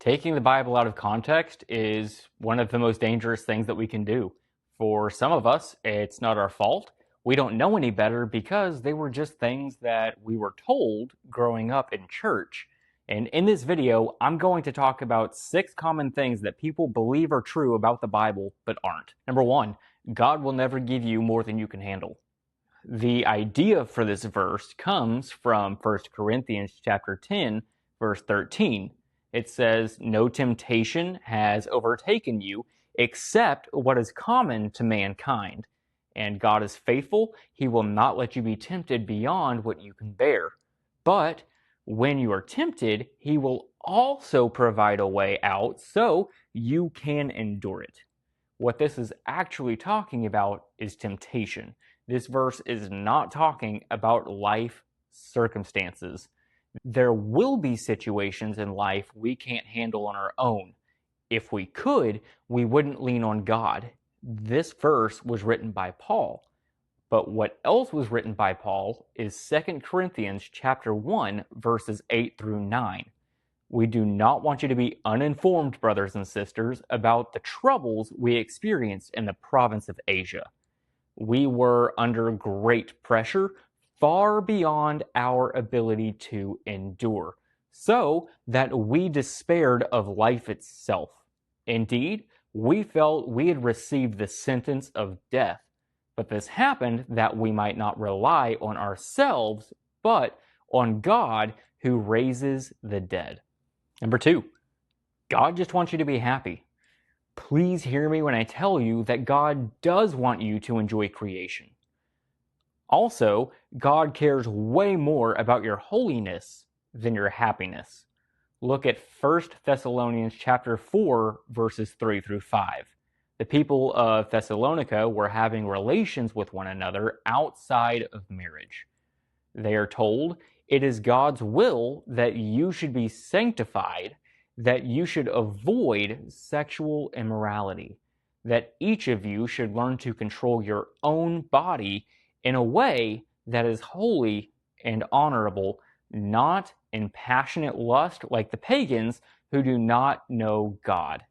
Taking the Bible out of context is one of the most dangerous things that we can do. For some of us, it's not our fault. We don't know any better because they were just things that we were told growing up in church. And in this video, I'm going to talk about 6 common things that people believe are true about the Bible but aren't. Number 1, God will never give you more than you can handle. The idea for this verse comes from 1 Corinthians chapter 10, verse 13. It says, "No temptation has overtaken you except what is common to mankind. And God is faithful. He will not let you be tempted beyond what you can bear. But when you are tempted, He will also provide a way out so you can endure it." What this is actually talking about is temptation. This verse is not talking about life circumstances. There will be situations in life we can't handle on our own. If we could, we wouldn't lean on God. This verse was written by Paul. But what else was written by Paul is 2 Corinthians chapter 1, verses 8 through 9. We do not want you to be uninformed, brothers and sisters, about the troubles we experienced in the province of Asia. We were under great pressure, far beyond our ability to endure, so that we despaired of life itself. Indeed, we felt we had received the sentence of death, but this happened that we might not rely on ourselves, but on God who raises the dead. Number 2, God just wants you to be happy. Please hear me when I tell you that God does want you to enjoy creation. Also, God cares way more about your holiness than your happiness. Look at 1 Thessalonians chapter 4, verses 3 through 5. The people of Thessalonica were having relations with one another outside of marriage. They are told, "It is God's will that you should be sanctified, that you should avoid sexual immorality, that each of you should learn to control your own body in a way that is holy and honorable, not in passionate lust like the pagans who do not know God."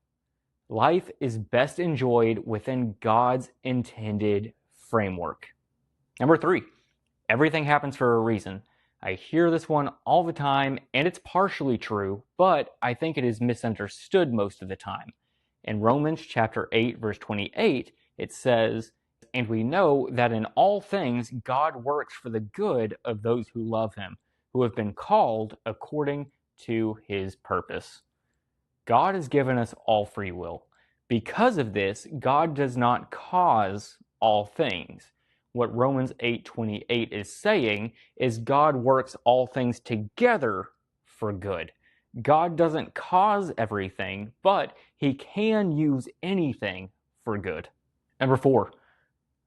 Life is best enjoyed within God's intended framework. Number 3, everything happens for a reason. I hear this one all the time, and it's partially true, but I think it is misunderstood most of the time. In Romans chapter 8, verse 28, it says, "And we know that in all things God works for the good of those who love Him, who have been called according to His purpose." God has given us all free will. Because of this, God does not cause all things. What Romans 8:28 is saying is God works all things together for good. God doesn't cause everything, but He can use anything for good. Number 4,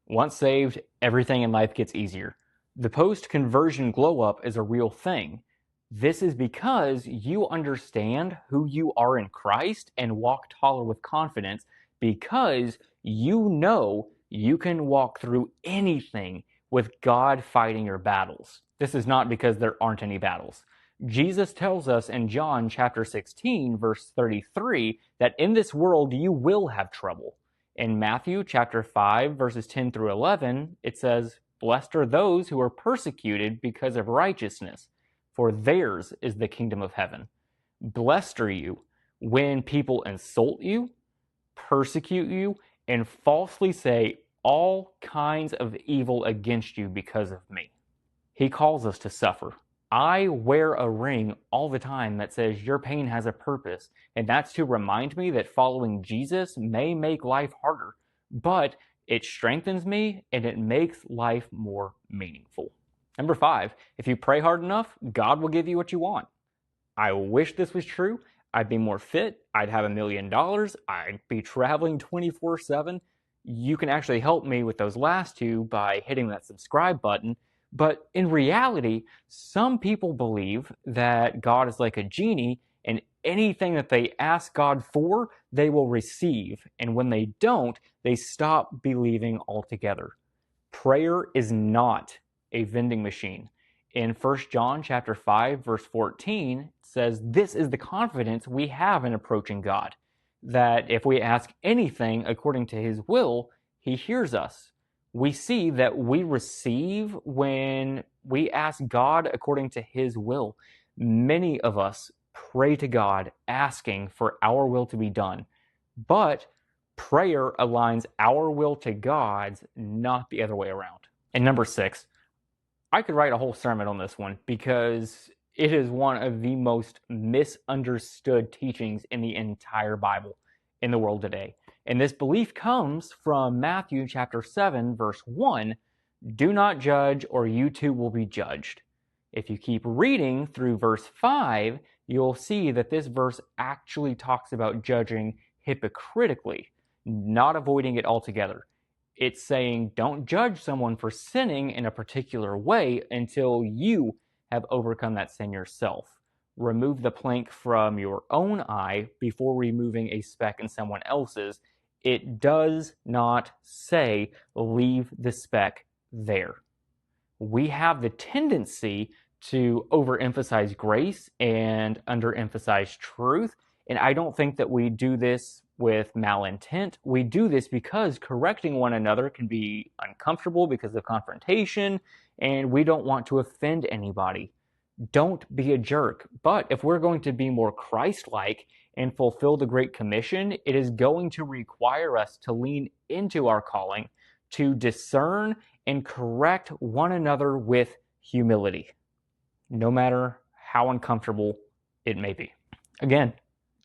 once saved, everything in life gets easier. The post-conversion glow-up is a real thing. This is because you understand who you are in Christ and walk taller with confidence because you know you can walk through anything with God fighting your battles. This is not because there aren't any battles. Jesus tells us in John chapter 16, verse 33, that in this world you will have trouble. In Matthew chapter 5, verses 10 through 11, it says, "Blessed are those who are persecuted because of righteousness, for theirs is the kingdom of heaven. Blessed are you when people insult you, persecute you, and falsely say all kinds of evil against you because of me." He calls us to suffer. I wear a ring all the time that says your pain has a purpose, and that's to remind me that following Jesus may make life harder, but it strengthens me and it makes life more meaningful. Number 5, if you pray hard enough, God will give you what you want. I wish this was true. I'd be more fit. I'd have $1 million. I'd be traveling 24/7. You can actually help me with those last 2 by hitting that subscribe button. But in reality, some people believe that God is like a genie and anything that they ask God for, they will receive. And when they don't, they stop believing altogether. Prayer is not a vending machine. In 1 John chapter 5, verse 14, it says, "This is the confidence we have in approaching God, that if we ask anything according to his will, he hears us." We see that we receive when we ask God according to his will. Many of us pray to God asking for our will to be done, but prayer aligns our will to God's, not the other way around. And number 6, I could write a whole sermon on this one because it is one of the most misunderstood teachings in the entire Bible in the world today. And this belief comes from Matthew chapter 7, verse 1, "Do not judge, or you too will be judged." If you keep reading through verse 5, you'll see that this verse actually talks about judging hypocritically, not avoiding it altogether. It's saying don't judge someone for sinning in a particular way until you have overcome that sin yourself. Remove the plank from your own eye before removing a speck in someone else's. It does not say leave the speck there. We have the tendency to overemphasize grace and underemphasize truth. And I don't think that we do this with malintent. We do this because correcting one another can be uncomfortable because of confrontation, and we don't want to offend anybody. Don't be a jerk. But if we're going to be more Christ-like and fulfill the Great Commission, it is going to require us to lean into our calling, to discern and correct one another with humility, no matter how uncomfortable it may be. Again,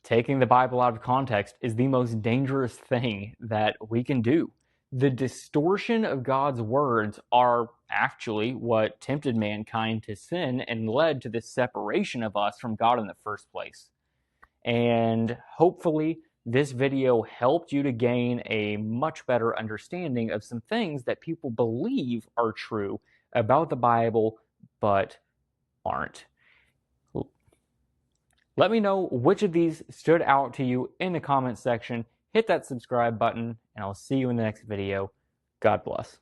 taking the Bible out of context is the most dangerous thing that we can do. The distortion of God's words are actually what tempted mankind to sin and led to the separation of us from God in the first place. And hopefully this video helped you to gain a much better understanding of some things that people believe are true about the Bible, but aren't. Let me know which of these stood out to you in the comments section. Hit that subscribe button, and I'll see you in the next video. God bless.